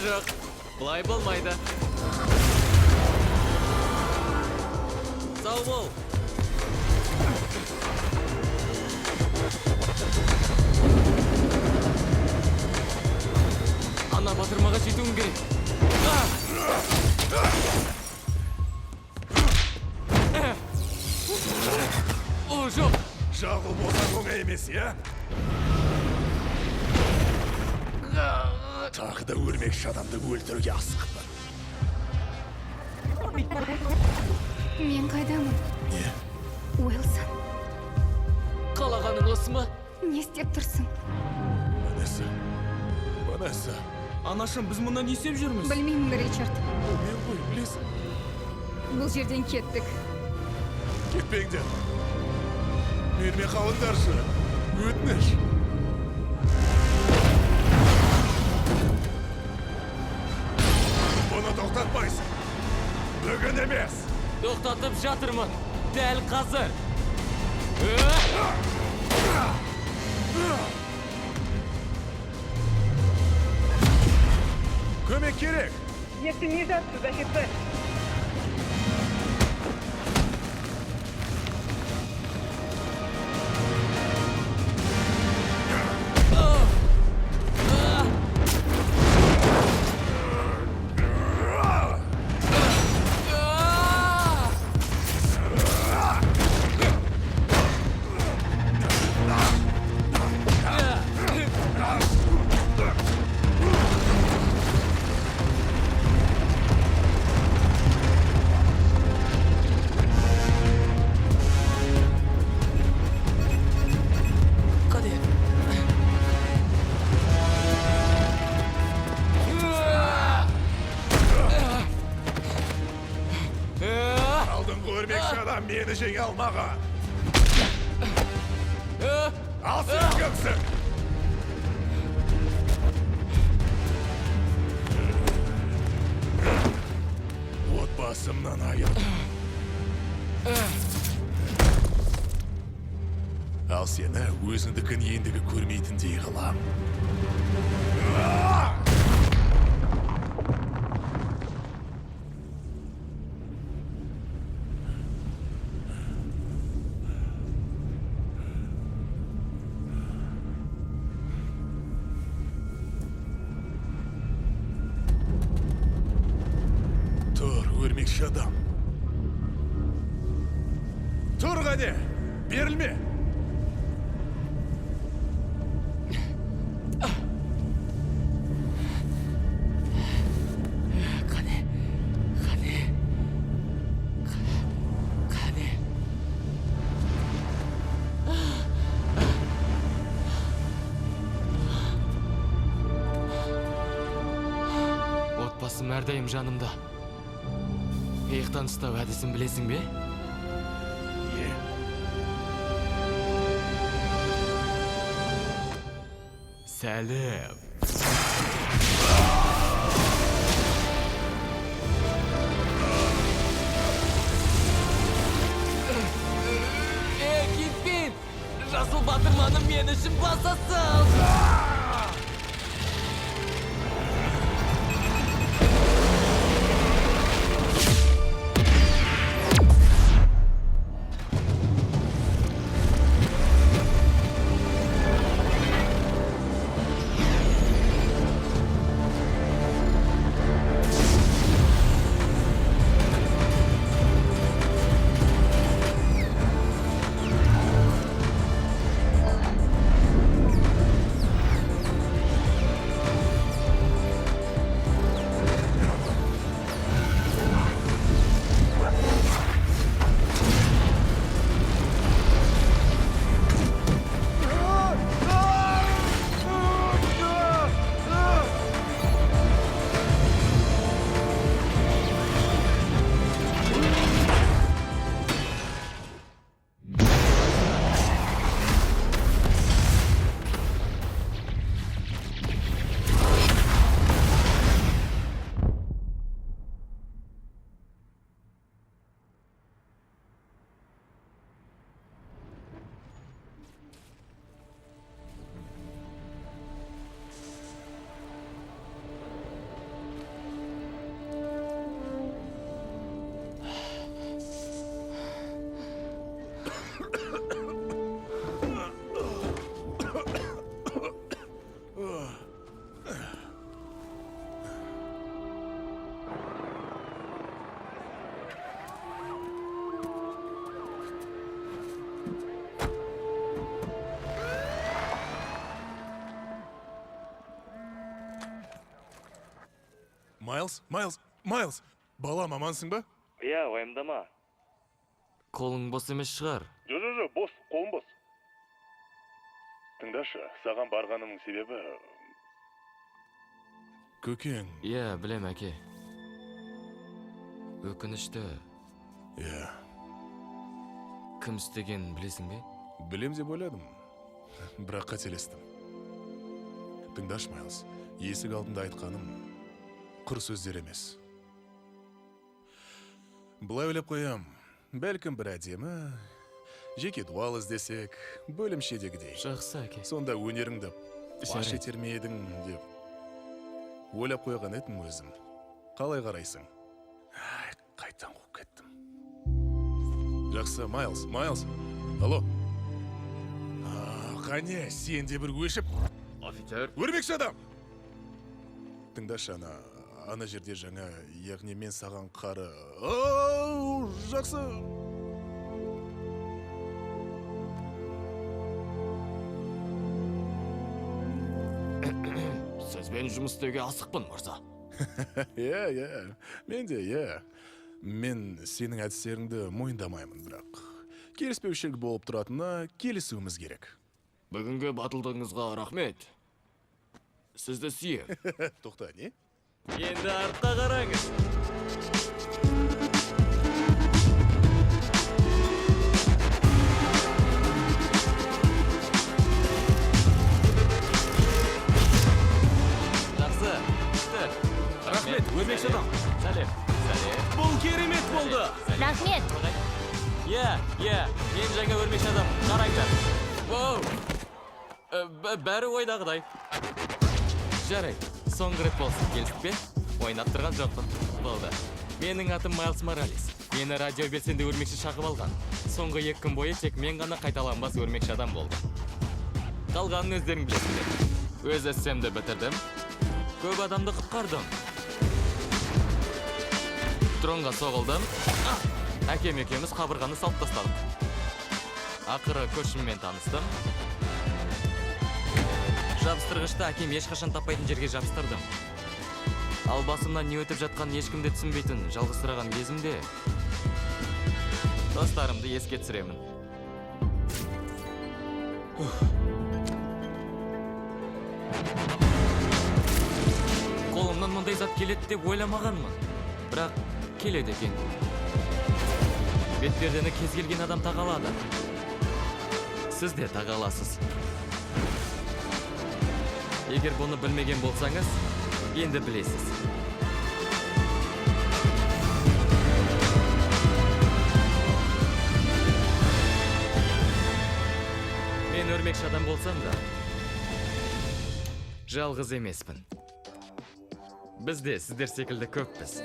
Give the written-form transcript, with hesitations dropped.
жоқ. Бұлай болмайды. Сау бол. Ана батырмаға жетуің керек. О, жоқ. Жағыл болсаң оңай емес, я? Тағы да өрмекші адамды өлтіруге асықпын. Мен қайдамын? Не? Уэлсон, Қалағаның осы ма? не істеп тұрсың? Ванесса. Анашым, біз мұнда не істеп жүрміз? Білмеймін, Ричард. Бұл мен ғой, білесің. Бұл жерден кеттік. Кетпеңдер. Менімен қалыңдаршы. Өтініш. Бұны тоқтатпайсың. Бүгін емес. Тоқтатып жатырмын. Дәл қазір. Көмек керек. Если не отсюда, офицер. Алдыңғы өрмекші адам мені жеңе алмаған. Ал сен кімсің? Отбасымнан айырдым. Ал сені өзіңдікін ендігі көрмейтіндей қылам. Тұр, өрмекші адам. Тұр ғане, берілме. Отбасым әрдайым жанымда. Иықтан ұстау әдісін білесің бе? Е? Сәлем. Кетпен! Жасыл батырманым мен үшін басасың! Майлз, балам амансың ба? Иә, уайымдама. Қолың бос емес шығар. Жо, бос, қолым бос. Тыңдашы, саған барғанымның себебі... Көкең. Иә, білем әке. Өкінішті. Иә, Кім істеген білесің бе? білем деп ойладым. Бірақ қателестім. Тыңдашы, Майлз, есік алдында айтқаным құр сөздер емес. Былай ойлап қоям, бәлкім бір әдемі, жеке дуал іздесек, бөлімшедегідей. Жақсы әке. Сонда өнеріңді паш Жарайды. етер ме едің деп ойлап қойған едім өзім. Қалай қарайсың? Ай, қайтан қуып кеттім. Жақсы, Майлз. Алло. Қане, сен де бір өшіп. Офицер. Өрмекші адам! Тыңдашы, ана жерде жаңа, яғни мен саған қары... Оу, жақсы! Сізбен жұмыс істеуге асықпын, мырза. Иә, мен де. Мен сенің әдістеріңді мойындамаймын, бірақ келіспеушілік болып тұратынына келісуіміз керек. Бүгінгі батылдығыңызға рахмет. Сізді сүйем. Тоқта, не? Енді артқа қараңыз. Жақсы, күшті. Рахмет, өрмекші адам. Сәлем. Бұл керемет болды. Рахмет. Иә, мен жаңа өрмекші адам. Қараңдар. Воу. Бәрі ойдағыдай. Жарайды, соңғы рет болсын, келістік пе? Ойнап тұрған жоқпын. Болды. Менің атым Майлз Моралес. Мені радио белсенді өрмекші шақып алған. Соңғы 2 күн бойы тек мен ғана қайталанбас өрмекші адам болды. Қалғанын өздерің білесіңдер. Өз эссемді бітірдім. Көп адамды құтқардым. Тронға соғылдым. Әкем екеуміз қабырғаны салып тастадық. Ақыры көршіммен таныстым. Жабыстырғышты әкем ешқашан таппайтын жерге жабыстырдым. Ал басымнан не өтіп жатқанын ешкімде түсінбейтін жалғызсыраған кезімде достарымды еске түсіремін. Қолымнан мұндай зат келеді деп ойламағанмын. Бірақ келеді екен. Бетпердені кез келген адам тағалады. Сіз де тағаласыз. Егер бұны білмеген болсаңыз, енді білесіз. Мен өрмекші адам болсам да, жалғыз емеспін. Бізде сіздер секілді көппіз.